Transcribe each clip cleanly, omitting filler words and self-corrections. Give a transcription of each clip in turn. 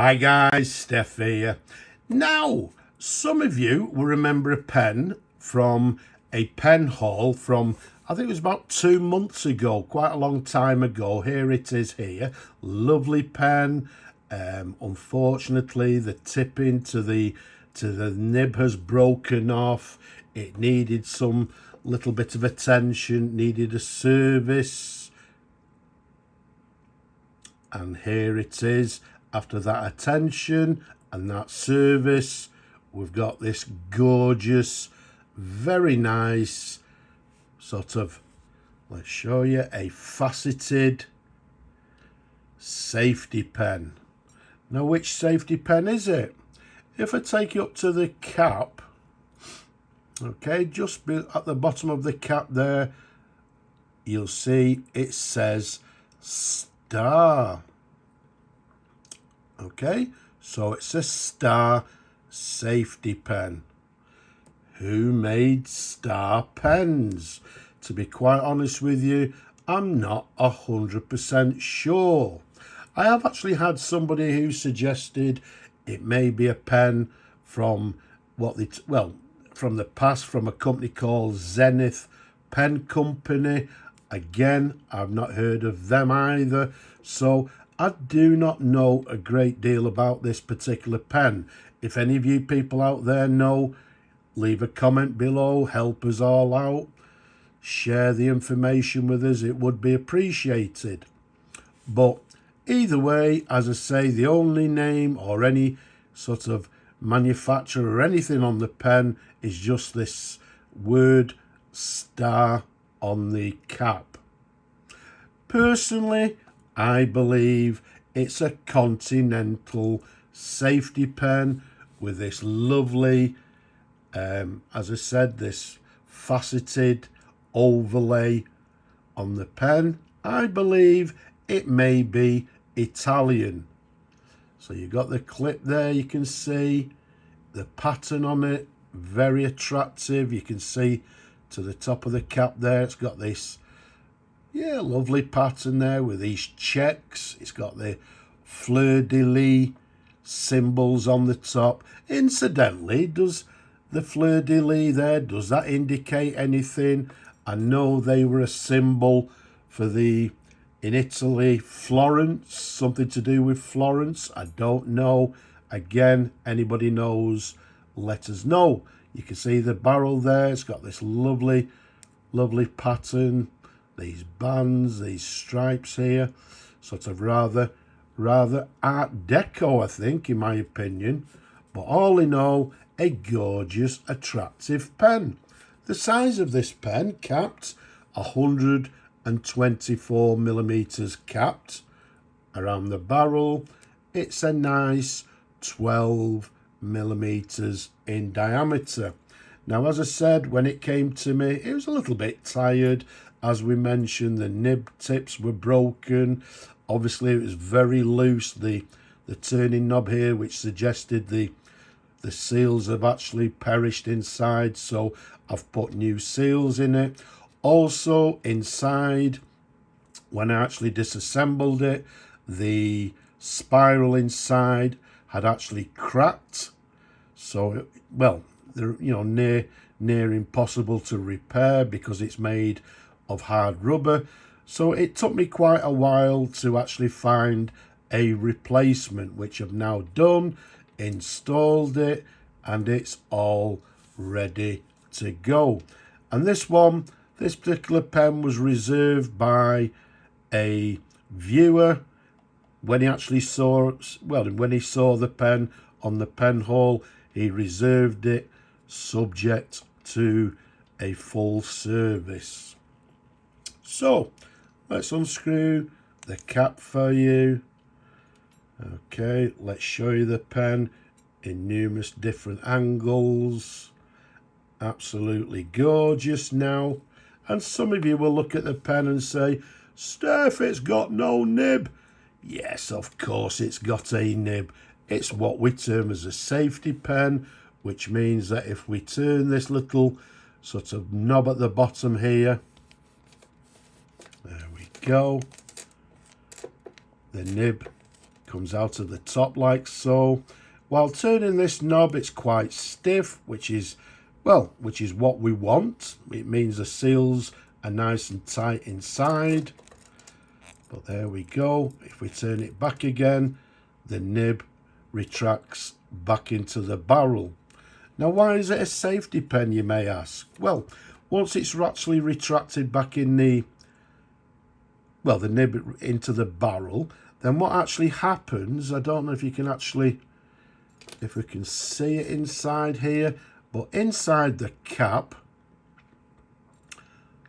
Hi guys, Steph here. Now, some of you will remember a pen from a pen haul from, I think it was about 2 months ago, quite a long time ago. Here it is here. Lovely pen. Unfortunately, the tipping to the nib has broken off. It needed some little bit of attention, needed a service. And here it is. After that attention and that service, we've got this gorgeous, very nice sort of, let's show you, a faceted safety pen. Now, which safety pen is it? If I take you up to the cap, okay, just at the bottom of the cap there, you'll see it says Star. Okay, so it's a Star safety pen. Who made Star pens? To be quite honest with you, I'm not 100% sure. I have actually had somebody who suggested it may be a pen from from the past, from a company called Zenith Pen Company. Again, I've not heard of them either, so I do not know a great deal about this particular pen. If any of you people out there know, leave a comment below, help us all out, share the information with us, it would be appreciated. But either way, as I say, the only name or any sort of manufacturer or anything on the pen is just this word Star on the cap. Personally, I believe it's a Continental safety pen with this lovely, as I said, this faceted overlay on the pen. I believe it may be Italian. So you've got the clip there, you can see the pattern on it, very attractive. You can see to the top of the cap there, it's got this lovely pattern there with these checks. It's got the fleur-de-lis symbols on the top. Incidentally, does the fleur-de-lis there, does that indicate anything? I know they were a symbol for in Italy, Florence, something to do with Florence. I don't know. Again, anybody knows, let us know. You can see the barrel there. It's got this lovely pattern. These bands, these stripes here, sort of rather Art Deco, I think, in my opinion. But all in all, a gorgeous, attractive pen. The size of this pen, capped, 124 millimeters capped around the barrel. It's a nice 12 millimeters in diameter. Now, as I said, when it came to me, it was a little bit tired. As we mentioned, the nib tips were broken. Obviously, it was very loose, the turning knob here, which suggested the seals have actually perished inside, so I've put new seals in it. Also, inside, when I actually disassembled it, the spiral inside had actually cracked. So, well, they're, near impossible to repair because it's made of hard rubber. So it took me quite a while to actually find a replacement, which I've now done, installed it, and it's all ready to go. And this particular pen was reserved by a viewer when he actually saw, when he saw the pen on the pen haul. He reserved it subject to a full service. So let's unscrew the cap for you. Okay, let's show you the pen in numerous different angles. Absolutely gorgeous now. And some of you will look at the pen and say, Steph, it's got no nib. Yes, of course it's got a nib. It's what we term as a safety pen, which means that if we turn this little sort of knob at the bottom here, there we go, the nib comes out of the top like so. While turning this knob, it's quite stiff, which is what we want. It means the seals are nice and tight inside. But there we go. If we turn it back again, the nib retracts back into the barrel. Now, why is it a safety pen, you may ask? Well, once it's actually retracted back in the nib into the barrel, then what actually happens, I don't know if you can actually, if we can see it inside here, but inside the cap,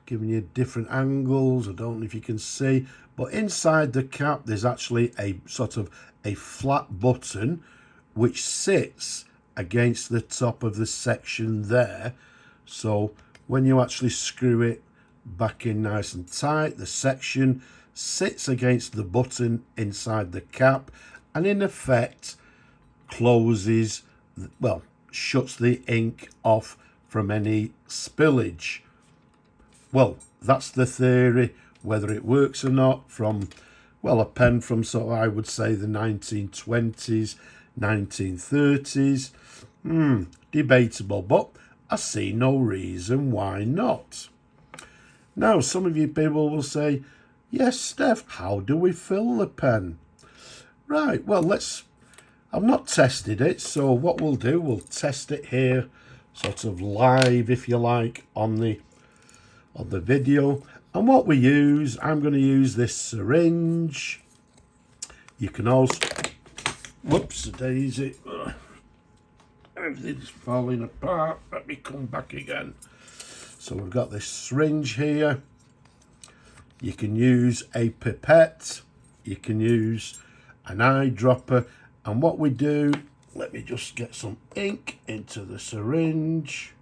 giving you different angles, I don't know if you can see, but inside the cap there's actually a sort of a flat button which sits against the top of the section there. So when you actually screw it back in nice and tight, the section sits against the button inside the cap and in effect closes, well, shuts the ink off from any spillage. Well, that's the theory. Whether it works or not, from, well, a pen from sort of, I would say, the 1920s, 1930s, debatable, but I see no reason why not. Now, some of you people will say, yes, Steph, how do we fill the pen? Right, well, I've not tested it, so what we'll do, we'll test it here, sort of live, if you like, on the video. And what we use, I'm going to use this syringe. You can also, whoops, daisy, everything's falling apart. Let me come back again. So we've got this syringe here. You can use a pipette. You can use an eyedropper. And what we do, let me just get some ink into the syringe.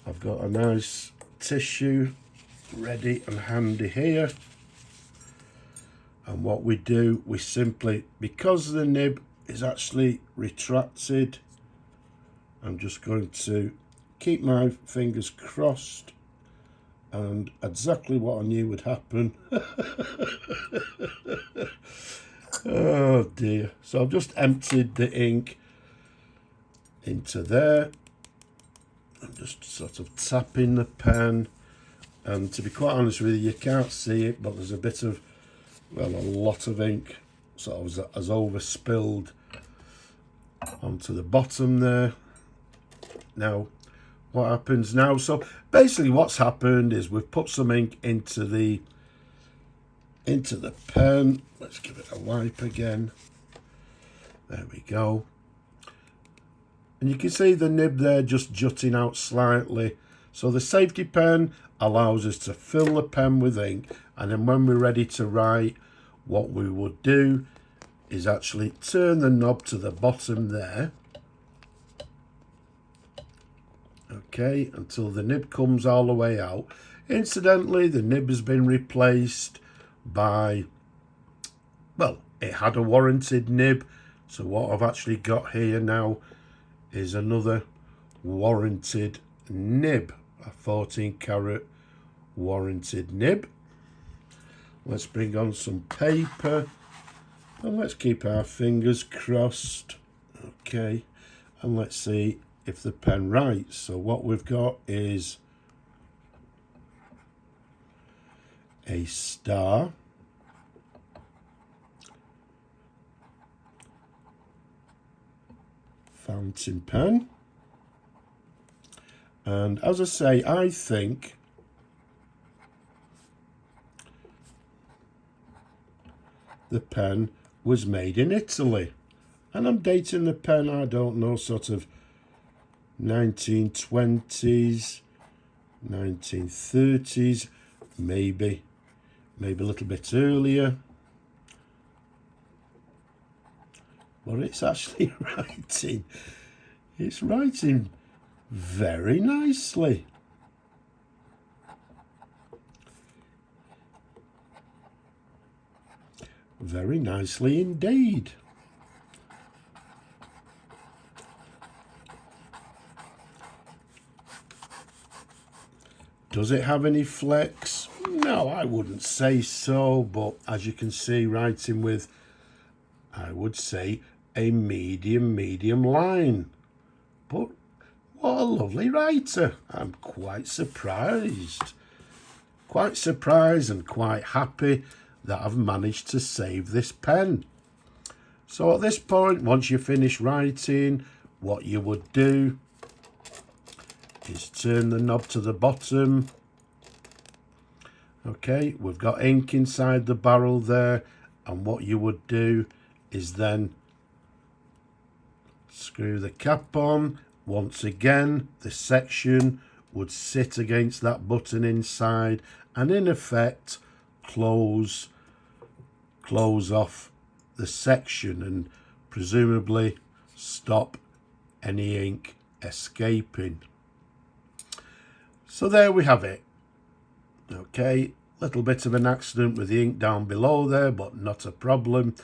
I've got a nice tissue ready and handy here. And what we do, we simply, because the nib is actually retracted, I'm just going to keep my fingers crossed, and exactly what I knew would happen. Oh dear. So I've just emptied the ink into there. I'm just sort of tapping the pen, and to be quite honest with you can't see it, but there's a bit of, well, a lot of ink sort of has overspilled onto the bottom there. Now, what happens now? So basically what's happened is we've put some ink into the pen. Let's give it a wipe again. There we go. And you can see the nib there just jutting out slightly. So the safety pen allows us to fill the pen with ink, and then when we're ready to write, what we would do is actually turn the knob to the bottom there. Okay, until the nib comes all the way out. Incidentally, the nib has been replaced by, well, it had a warranted nib. So what I've actually got here now is another warranted nib, a 14 karat warranted nib. Let's bring on some paper and let's keep our fingers crossed. Okay, and let's see if the pen writes. So what we've got is a star, fountain pen, and as I say, I think the pen was made in Italy, and I'm dating the pen, I don't know, sort of 1920s, 1930s, maybe a little bit earlier. But it's actually writing. It's writing very nicely. Very nicely indeed. Does it have any flecks? No. Now, I wouldn't say so, but as you can see, writing with, I would say, a medium line. But what a lovely writer. I'm quite surprised. Quite surprised and quite happy that I've managed to save this pen. So at this point, once you finish writing, what you would do is turn the knob to the bottom. Okay, we've got ink inside the barrel there, and what you would do is then screw the cap on. Once again, the section would sit against that button inside and in effect close off the section and presumably stop any ink escaping. So there we have it. Okay, little bit of an accident with the ink down below there, but not a problem.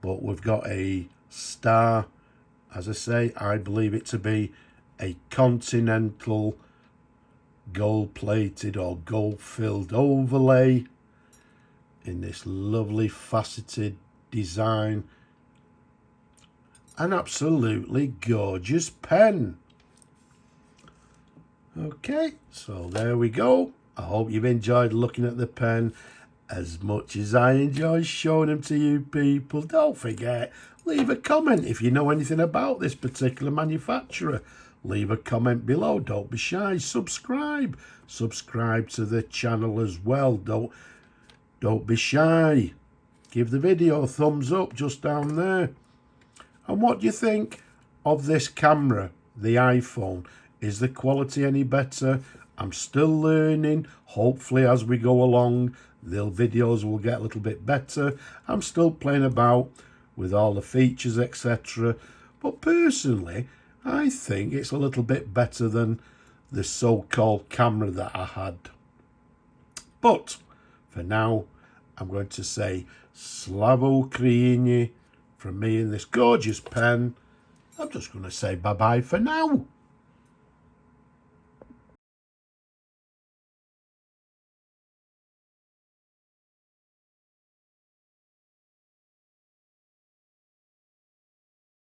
But we've got a star, as I say, I believe it to be a Continental gold-plated or gold-filled overlay in this lovely faceted design. An absolutely gorgeous pen. Okay, so there we go. I hope you've enjoyed looking at the pen as much as I enjoy showing them to you people. Don't forget, leave a comment if you know anything about this particular manufacturer. Leave a comment below. Don't be shy. Subscribe to the channel as well. Don't be shy. Give the video a thumbs up just down there. And what do you think of this camera, the iPhone? Is the quality any better? I'm still learning. Hopefully as we go along, the videos will get a little bit better. I'm still playing about with all the features, etc. But personally, I think it's a little bit better than the so-called camera that I had. But for now, I'm going to say Slava Ukraini from me in this gorgeous pen. I'm just going to say bye-bye for now.